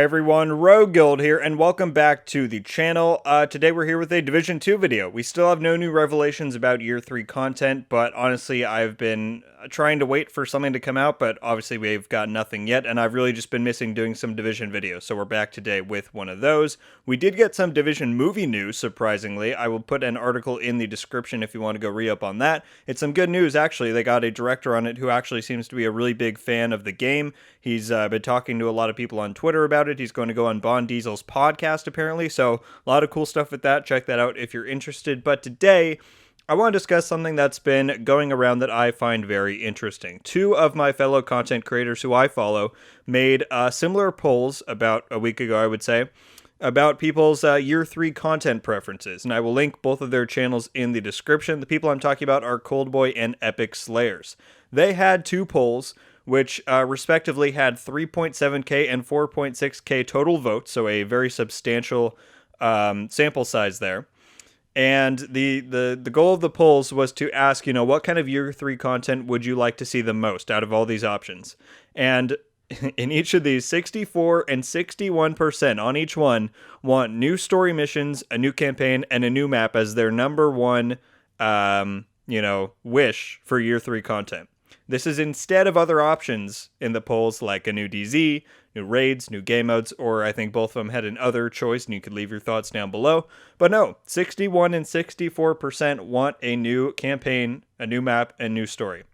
everyone, RogueGold here, and welcome back to the channel. Today we're here with a Division 2 video. We still have no new revelations about Year 3 content, but honestly I've been trying to wait for something to come out, but obviously we've got nothing yet, and I've really just been missing doing some Division videos, so we're back today with one of those. We did get some Division movie news, surprisingly. I will put an article in the description if you want to go re-up on that. It's some good news, actually. They got a director on it who actually seems to be a really big fan of the game. He's been talking to a lot of people on Twitter about it. He's going to go on Bon Diesel's podcast, apparently, so a lot of cool stuff with that. Check that out if you're interested. But today, I want to discuss something that's been going around that I find very interesting. Two of my fellow content creators who I follow made similar polls about a week ago, I would say, about people's Year 3 content preferences, and I will link both of their channels in the description. The people I'm talking about are Coldboy and Epic Slayers. They had two polls, which respectively had 3.7k and 4.6k total votes, so a very substantial sample size there. And the goal of the polls was to ask, what kind of Year 3 content would you like to see the most out of all these options? And in each of these, 64 and 61% on each one want new story missions, a new campaign, and a new map as their number one, wish for Year 3 content. This is instead of other options in the polls like a new DZ, new raids, new game modes, or I think both of them had an other choice, and you could leave your thoughts down below. But no, 61 and 64% want a new campaign, a new map, and new story.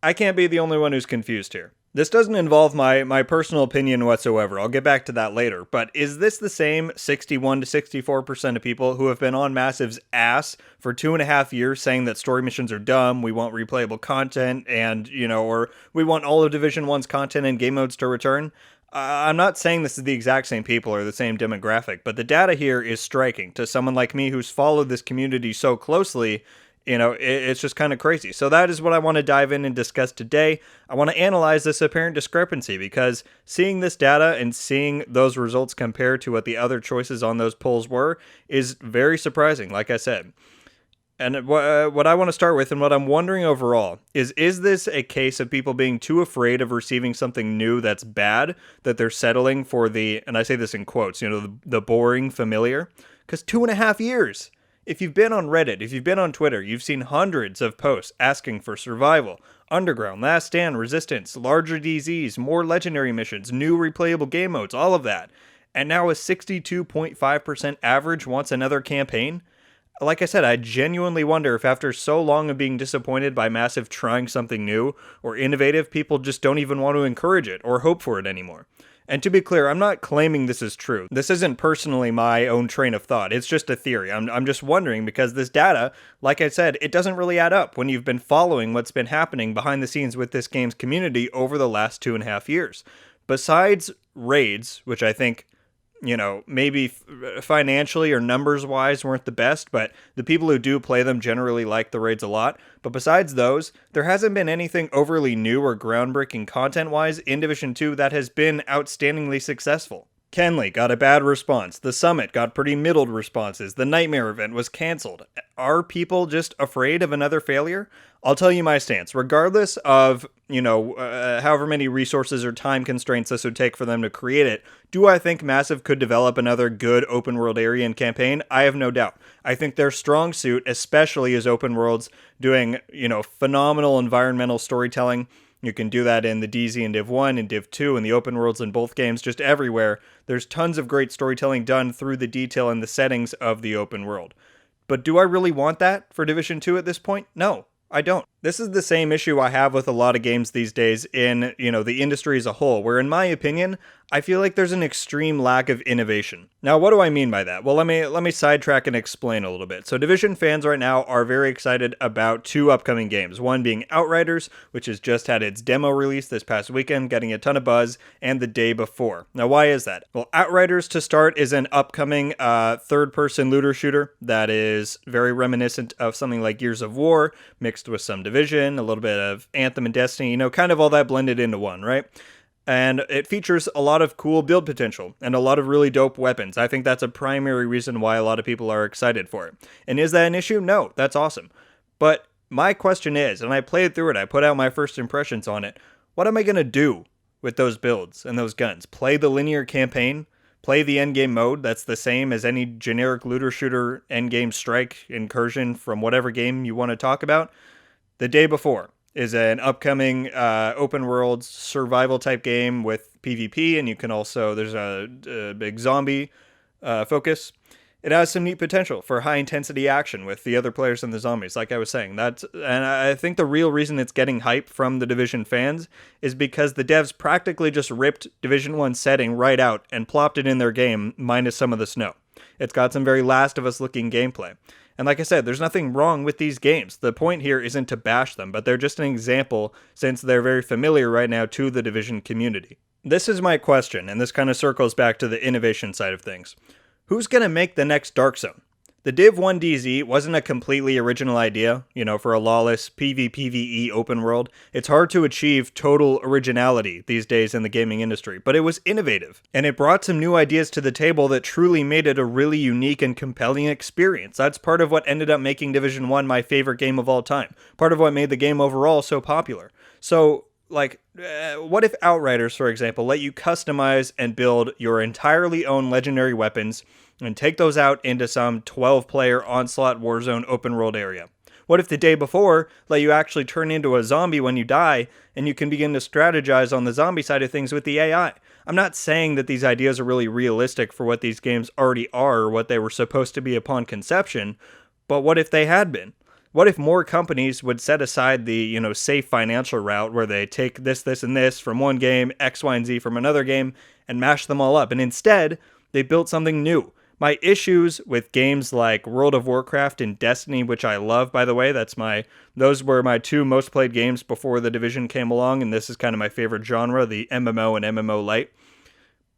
I can't be the only one who's confused here. This doesn't involve my personal opinion whatsoever. I'll get back to that later. But is this the same 61 to 64% of people who have been on Massive's ass for 2.5 years saying that story missions are dumb, we want replayable content, and, or we want all of Division 1's content and game modes to return? I'm not saying this is the exact same people or the same demographic, but the data here is striking to someone like me who's followed this community so closely. It's just kind of crazy. So that is what I want to dive in and discuss today. I want to analyze this apparent discrepancy because seeing this data and seeing those results compared to what the other choices on those polls were is very surprising, like I said. And what I want to start with and what I'm wondering overall is this a case of people being too afraid of receiving something new that's bad that they're settling for and I say this in quotes, the boring familiar? Because 2.5 years. If you've been on Reddit, if you've been on Twitter, you've seen hundreds of posts asking for survival, underground, last stand, resistance, larger DZs, more legendary missions, new replayable game modes, all of that. And now a 62.5% average wants another campaign? Like I said, I genuinely wonder if after so long of being disappointed by Massive trying something new or innovative, people just don't even want to encourage it or hope for it anymore. And to be clear, I'm not claiming this is true. This isn't personally my own train of thought. It's just a theory. I'm just wondering because this data, like I said, it doesn't really add up when you've been following what's been happening behind the scenes with this game's community over the last 2.5 years. Besides raids, which I think, maybe financially or numbers-wise weren't the best, but the people who do play them generally like the raids a lot. But besides those, there hasn't been anything overly new or groundbreaking content-wise in Division 2 that has been outstandingly successful. Kenley got a bad response. The Summit got pretty middled responses. The Nightmare event was cancelled. Are people just afraid of another failure? I'll tell you my stance. Regardless of, however many resources or time constraints this would take for them to create it, do I think Massive could develop another good open world area and campaign? I have no doubt. I think their strong suit, especially is open worlds, doing, phenomenal environmental storytelling. You can do that in the DZ and Div 1 and Div 2 and the open worlds in both games, just everywhere. There's tons of great storytelling done through the detail and the settings of the open world. But do I really want that for Division 2 at this point? No, I don't. This is the same issue I have with a lot of games these days in, the industry as a whole, where in my opinion, I feel like there's an extreme lack of innovation. Now, what do I mean by that? Well, let me sidetrack and explain a little bit. So Division fans right now are very excited about two upcoming games. One being Outriders, which has just had its demo release this past weekend, getting a ton of buzz, and the day before. Now, why is that? Well, Outriders, to start, is an upcoming third-person looter shooter that is very reminiscent of something like Gears of War, mixed with some Division, a little bit of Anthem and Destiny, kind of all that blended into one, right? And it features a lot of cool build potential and a lot of really dope weapons. I think that's a primary reason why a lot of people are excited for it. And is that an issue? No, that's awesome. But my question is, and I played through it, I put out my first impressions on it, what am I going to do with those builds and those guns. Play the linear campaign, play the endgame mode that's the same as any generic looter shooter endgame strike incursion from whatever game you want to talk about. The day before is an upcoming open world survival type game with PvP, and you can also, there's a big zombie focus. It has some neat potential for high intensity action with the other players and the zombies, like I was saying. And I think the real reason it's getting hype from the Division fans is because the devs practically just ripped Division 1 setting right out and plopped it in their game, minus some of the snow. It's got some very Last of Us looking gameplay. And like I said, there's nothing wrong with these games. The point here isn't to bash them, but they're just an example since they're very familiar right now to the Division community. This is my question, and this kind of circles back to the innovation side of things. Who's going to make the next Dark Zone? The Div 1 DZ wasn't a completely original idea, for a lawless PvPvE open world. It's hard to achieve total originality these days in the gaming industry, but it was innovative, and it brought some new ideas to the table that truly made it a really unique and compelling experience. That's part of what ended up making Division 1 my favorite game of all time, part of what made the game overall so popular. So, what if Outriders, for example, let you customize and build your entirely own legendary weapons and take those out into some 12-player Onslaught Warzone open world area? What if the day before let you actually turn into a zombie when you die and you can begin to strategize on the zombie side of things with the AI? I'm not saying that these ideas are really realistic for what these games already are or what they were supposed to be upon conception, but what if they had been? What if more companies would set aside the, safe financial route where they take this, and this from one game, X, Y, and Z from another game, and mash them all up, and instead, they built something new? My issues with games like World of Warcraft and Destiny, which I love, by the way, those were my two most played games before the Division came along, and this is kind of my favorite genre, the MMO and MMO Lite.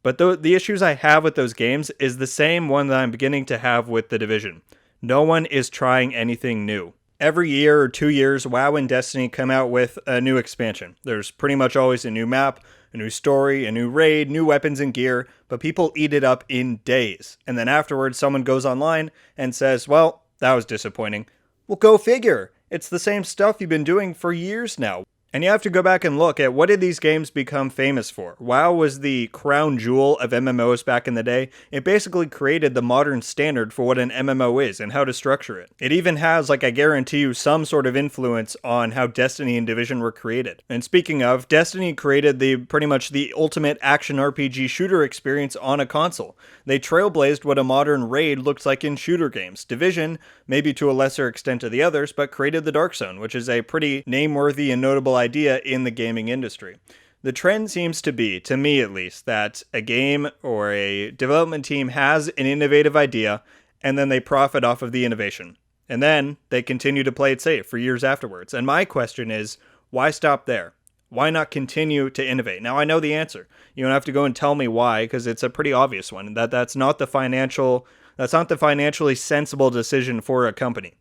But the issues I have with those games is the same one that I'm beginning to have with the Division. No one is trying anything new. Every year or 2 years, WoW and Destiny come out with a new expansion. There's pretty much always a new map, a new story, a new raid, new weapons and gear, but people eat it up in days. And then afterwards, someone goes online and says, well, that was disappointing. Well, go figure. It's the same stuff you've been doing for years now. And you have to go back and look at what did these games become famous for. WoW was the crown jewel of MMOs back in the day. It basically created the modern standard for what an MMO is and how to structure it. It even has, I guarantee you, some sort of influence on how Destiny and Division were created. And speaking of, Destiny created pretty much the ultimate action RPG shooter experience on a console. They trailblazed what a modern raid looks like in shooter games. Division, maybe to a lesser extent to the others, but created the Dark Zone, which is a pretty name-worthy and notable idea in the gaming industry. The trend seems to be, to me at least, that a game or a development team has an innovative idea and then they profit off of the innovation. And then they continue to play it safe for years afterwards. And my question is, why stop there? Why not continue to innovate? Now, I know the answer. You don't have to go and tell me why, because it's a pretty obvious one. That's not the financially sensible decision for a company.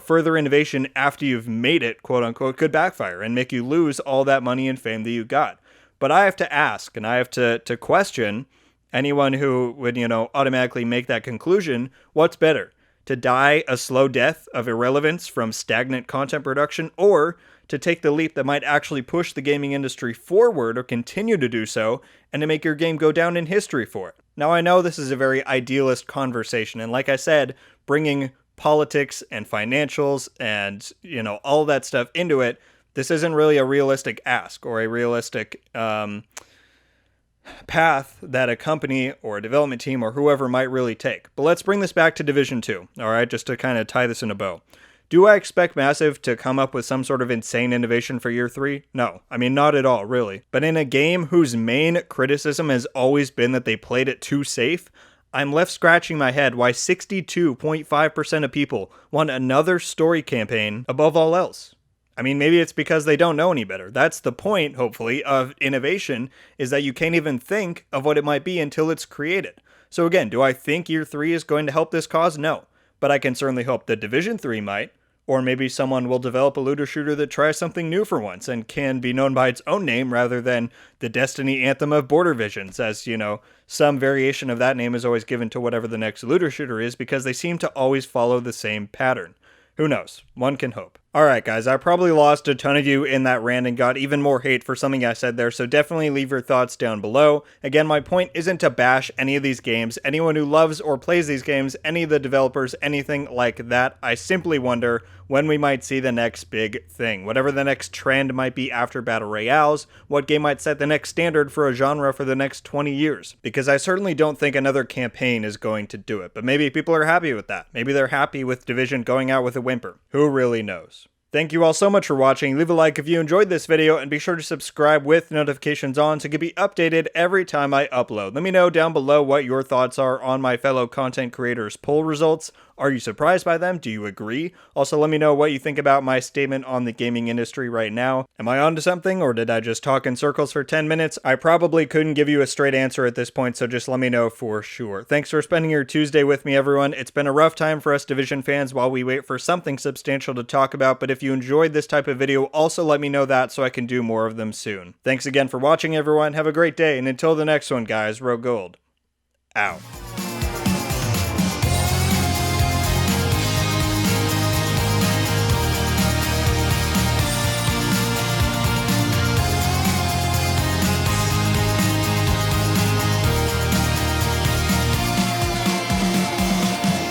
Further innovation after you've made it, quote unquote, could backfire and make you lose all that money and fame that you got. But I have to ask, and I have to question anyone who would, automatically make that conclusion. What's better? To die a slow death of irrelevance from stagnant content production, or to take the leap that might actually push the gaming industry forward or continue to do so, and to make your game go down in history for it? Now, I know this is a very idealist conversation, and like I said, bringing politics and financials and, all that stuff into it, this isn't really a realistic ask or a realistic path that a company or a development team or whoever might really take. But let's bring this back to Division 2, all right, just to kind of tie this in a bow. Do I expect Massive to come up with some sort of insane innovation for year 3? No. I mean, not at all, really. But in a game whose main criticism has always been that they played it too safe, I'm left scratching my head why 62.5% of people want another story campaign above all else. I mean, maybe it's because they don't know any better. That's the point, hopefully, of innovation, is that you can't even think of what it might be until it's created. So again, do I think year 3 is going to help this cause? No. But I can certainly hope that Division 3 might. Or maybe someone will develop a looter shooter that tries something new for once and can be known by its own name rather than the Destiny anthem of Border Visions, as, some variation of that name is always given to whatever the next looter shooter is because they seem to always follow the same pattern. Who knows? One can hope. Alright guys, I probably lost a ton of you in that rant and got even more hate for something I said there, so definitely leave your thoughts down below. Again, my point isn't to bash any of these games, anyone who loves or plays these games, any of the developers, anything like that. I simply wonder when we might see the next big thing. Whatever the next trend might be after Battle Royales, what game might set the next standard for a genre for the next 20 years. Because I certainly don't think another campaign is going to do it, but maybe people are happy with that. Maybe they're happy with Division going out with a whimper. Who really knows? Thank you all so much for watching. Leave a like if you enjoyed this video, and be sure to subscribe with notifications on so you can be updated every time I upload. Let me know down below what your thoughts are on my fellow content creators' poll results. Are you surprised by them? Do you agree? Also, let me know what you think about my statement on the gaming industry right now. Am I onto something, or did I just talk in circles for 10 minutes? I probably couldn't give you a straight answer at this point, so just let me know for sure. Thanks for spending your Tuesday with me, everyone. It's been a rough time for us Division fans while we wait for something substantial to talk about, but if you enjoyed this type of video, also let me know that so I can do more of them soon. Thanks again for watching, everyone. Have a great day, and until the next one, guys, RogueGold. Out.